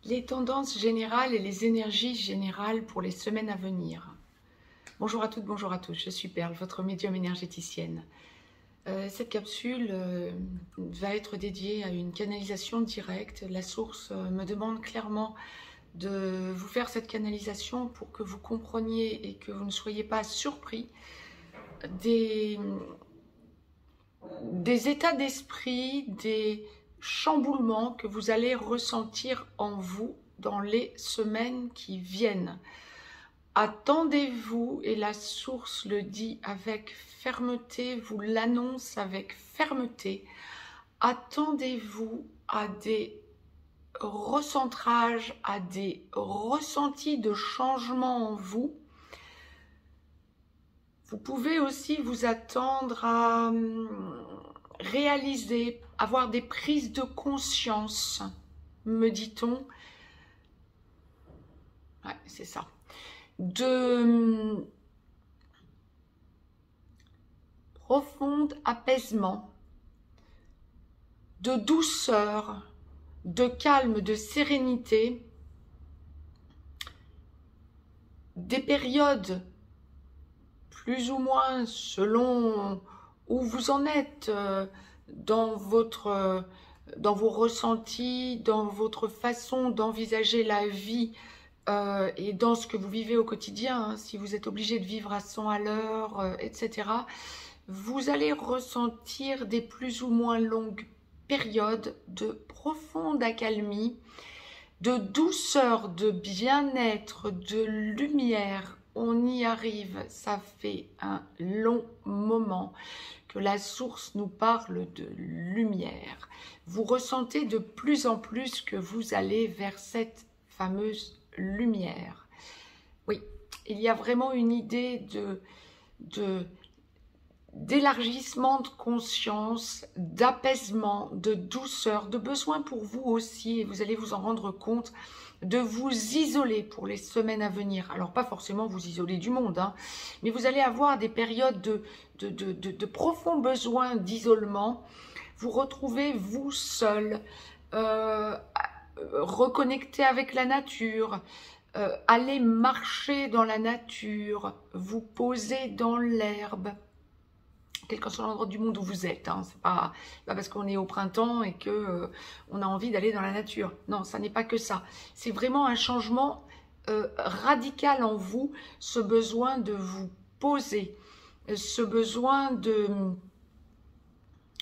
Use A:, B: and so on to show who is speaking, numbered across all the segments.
A: Les tendances générales et les énergies générales pour les semaines à venir. Bonjour à toutes, bonjour à tous, je suis Perle, votre médium énergéticienne. Cette capsule va être dédiée à une canalisation directe. La source me demande clairement de vous faire cette canalisation pour que vous compreniez et que vous ne soyez pas surpris des états d'esprit, des chamboulements que vous allez ressentir en vous dans les semaines qui viennent. Attendez-vous, et la source le dit avec fermeté, vous l'annonce avec fermeté, attendez-vous à des recentrages, à des ressentis de changement en vous. Vous pouvez aussi vous attendre à réaliser, avoir des prises de conscience, me dit-on. Ouais, c'est ça. De profond apaisement, de douceur, de calme, de sérénité, des périodes plus ou moins selon où vous en êtes dans vos ressentis, dans votre façon d'envisager la vie et dans ce que vous vivez au quotidien, hein, si vous êtes obligé de vivre à 100 à l'heure, etc., vous allez ressentir des plus ou moins longues périodes de profonde accalmie, de douceur, de bien-être, de lumière. On y arrive, ça fait un long moment que la source nous parle de lumière. Vous ressentez de plus en plus que vous allez vers cette fameuse lumière. Oui, il y a vraiment une idée d'élargissement de conscience, d'apaisement, de douceur, de besoin pour vous aussi, et vous allez vous en rendre compte, de vous isoler pour les semaines à venir. Alors pas forcément vous isoler du monde, hein, mais vous allez avoir des périodes de profond besoin d'isolement. Vous retrouvez vous seul, reconnecter avec la nature, aller marcher dans la nature, vous poser dans l'herbe, quel que soit l'endroit du monde où vous êtes, hein. C'est pas parce qu'on est au printemps et que on a envie d'aller dans la nature. Non, ça n'est pas que ça. C'est vraiment un changement radical en vous, ce besoin de vous poser, ce besoin de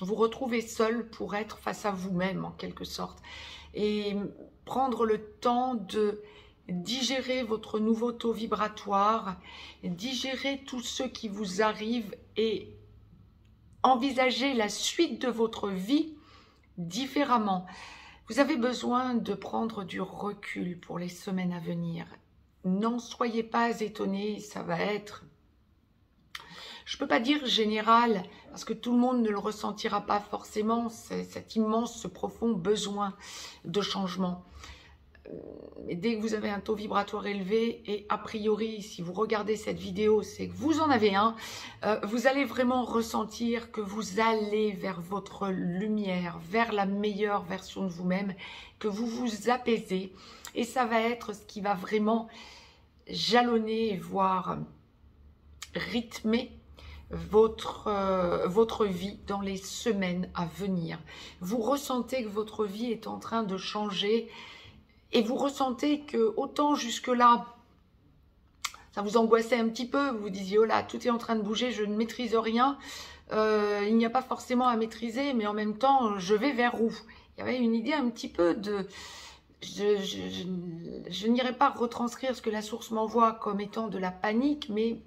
A: vous retrouver seul pour être face à vous-même en quelque sorte. Et prendre le temps de digérer votre nouveau taux vibratoire, digérer tout ce qui vous arrive et envisager la suite de votre vie différemment. Vous avez besoin de prendre du recul pour les semaines à venir. N'en soyez pas étonnés, ça va être, je ne peux pas dire général, parce que tout le monde ne le ressentira pas forcément, cet immense, ce profond besoin de changement. Mais dès que vous avez un taux vibratoire élevé, et a priori, si vous regardez cette vidéo, c'est que vous en avez un, vous allez vraiment ressentir que vous allez vers votre lumière, vers la meilleure version de vous-même, que vous vous apaisez, et ça va être ce qui va vraiment jalonner, voire rythmer votre vie dans les semaines à venir. Vous ressentez que votre vie est en train de changer, et vous ressentez que autant jusque-là, ça vous angoissait un petit peu, vous vous disiez, oh là, tout est en train de bouger, je ne maîtrise rien, il n'y a pas forcément à maîtriser, mais en même temps, je vais vers où? Il y avait une idée un petit peu de... Je n'irai pas retranscrire ce que la source m'envoie comme étant de la panique, mais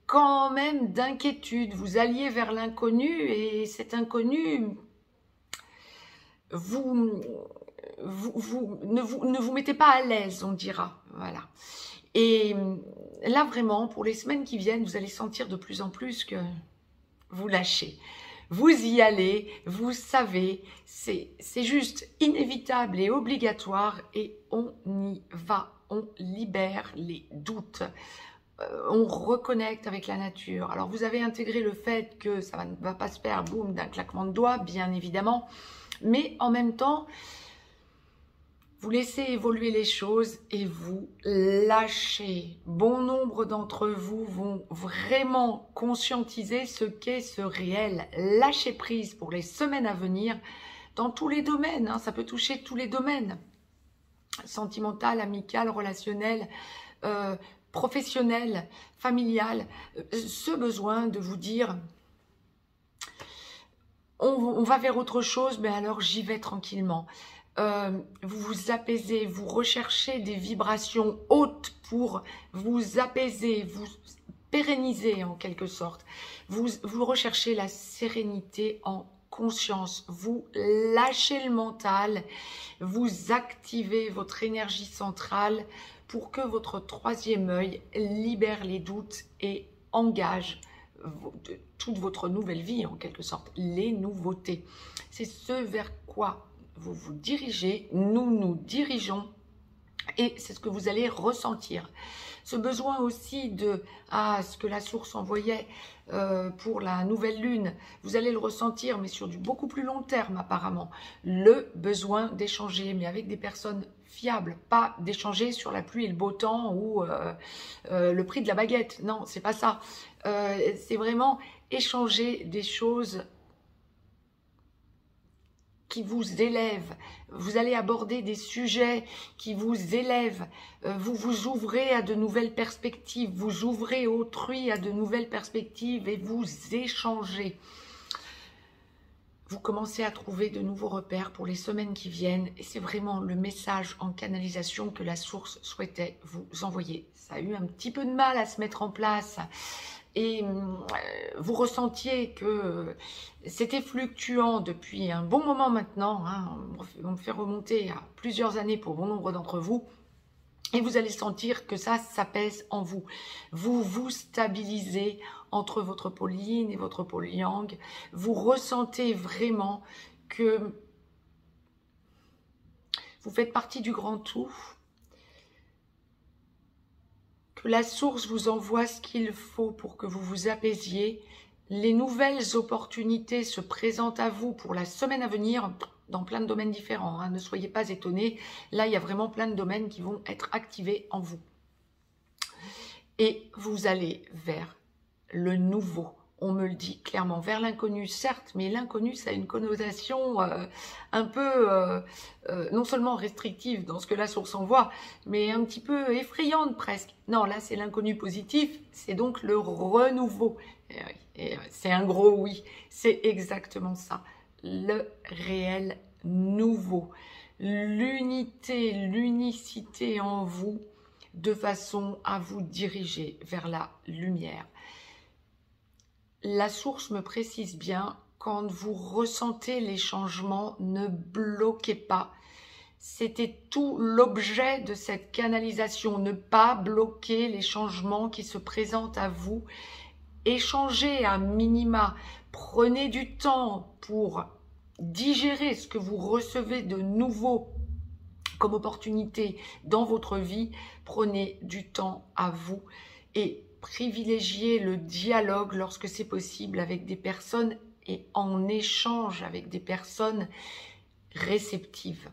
A: quand même d'inquiétude. Vous alliez vers l'inconnu, et cet inconnu, ne vous mettez pas à l'aise, on dira. Voilà. Et là, vraiment, pour les semaines qui viennent, vous allez sentir de plus en plus que vous lâchez. Vous y allez, vous savez, c'est juste inévitable et obligatoire, et on y va, on libère les doutes. On reconnecte avec la nature. Alors, vous avez intégré le fait que ça ne va pas se faire, boum, d'un claquement de doigts, bien évidemment, mais en même temps, Vous laissez évoluer les choses et vous lâchez. Bon nombre d'entre vous vont vraiment conscientiser ce qu'est ce réel lâcher prise pour les semaines à venir dans tous les domaines. Hein, ça peut toucher tous les domaines. Sentimental, amical, relationnel, professionnel, familial. Ce besoin de vous dire... On va vers autre chose, mais alors j'y vais tranquillement. Vous vous apaisez, vous recherchez des vibrations hautes pour vous apaiser, vous pérenniser en quelque sorte. Vous recherchez la sérénité en conscience, vous lâchez le mental, vous activez votre énergie centrale pour que votre troisième œil libère les doutes et engage toute votre nouvelle vie en quelque sorte, les nouveautés. C'est ce vers quoi vous vous dirigez, nous nous dirigeons et c'est ce que vous allez ressentir. Ce besoin aussi de ce que la source envoyait pour la nouvelle lune, vous allez le ressentir mais sur du beaucoup plus long terme apparemment. Le besoin d'échanger mais avec des personnes fiables, pas d'échanger sur la pluie et le beau temps ou le prix de la baguette. Non, c'est pas ça. C'est vraiment échanger des choses qui vous élèvent. Vous allez aborder des sujets qui vous élèvent. Vous vous ouvrez à de nouvelles perspectives. Vous ouvrez autrui à de nouvelles perspectives et vous échangez. Vous commencez à trouver de nouveaux repères pour les semaines qui viennent. Et c'est vraiment le message en canalisation que la source souhaitait vous envoyer. Ça a eu un petit peu de mal à se mettre en place. Et vous ressentiez que c'était fluctuant depuis un bon moment maintenant. Hein, on me fait remonter à plusieurs années pour bon nombre d'entre vous. Et vous allez sentir que ça s'apaise en vous. Vous vous stabilisez entre votre pôle yin et votre pôle yang. Vous ressentez vraiment que vous faites partie du grand tout. Que la source vous envoie ce qu'il faut pour que vous vous apaisiez. Les nouvelles opportunités se présentent à vous pour la semaine à venir dans plein de domaines différents. Hein. Ne soyez pas étonnés. Là, il y a vraiment plein de domaines qui vont être activés en vous. Et vous allez vers le nouveau. On me le dit clairement, vers l'inconnu, certes, mais l'inconnu, ça a une connotation un peu, non seulement restrictive dans ce que la source envoie, mais un petit peu effrayante presque. Non, là, c'est l'inconnu positif, c'est donc le renouveau. Et c'est un gros oui, c'est exactement ça. Le réel nouveau. L'unité, l'unicité en vous, de façon à vous diriger vers la lumière. La source me précise bien, quand vous ressentez les changements, ne bloquez pas. C'était tout l'objet de cette canalisation, ne pas bloquer les changements qui se présentent à vous. Échangez à minima, prenez du temps pour digérer ce que vous recevez de nouveau comme opportunité dans votre vie. Prenez du temps à vous et privilégiez le dialogue lorsque c'est possible avec des personnes et en échange avec des personnes réceptives.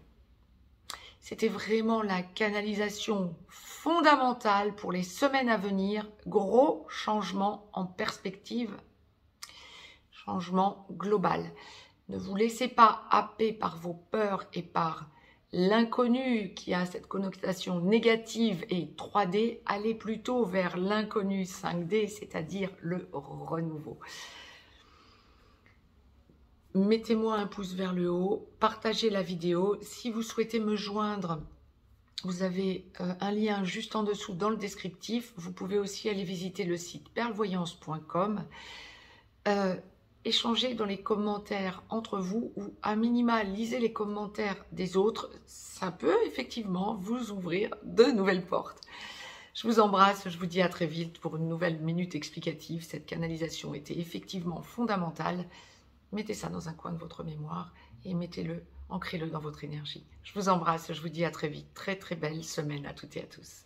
A: C'était vraiment la canalisation fondamentale pour les semaines à venir. Gros changement en perspective, changement global. Ne vous laissez pas happer par vos peurs et par l'inconnu qui a cette connotation négative et 3D, allez plutôt vers l'inconnu 5D, c'est-à-dire le renouveau. Mettez-moi un pouce vers le haut, partagez la vidéo. Si vous souhaitez me joindre, vous avez un lien juste en dessous dans le descriptif. Vous pouvez aussi aller visiter le site perlevoyance.com. Échangez dans les commentaires entre vous ou à minima lisez les commentaires des autres. Ça peut effectivement vous ouvrir de nouvelles portes. Je vous embrasse, je vous dis à très vite pour une nouvelle minute explicative. Cette canalisation était effectivement fondamentale. Mettez ça dans un coin de votre mémoire et mettez-le, ancrez-le dans votre énergie. Je vous embrasse, je vous dis à très vite. Très très belle semaine à toutes et à tous.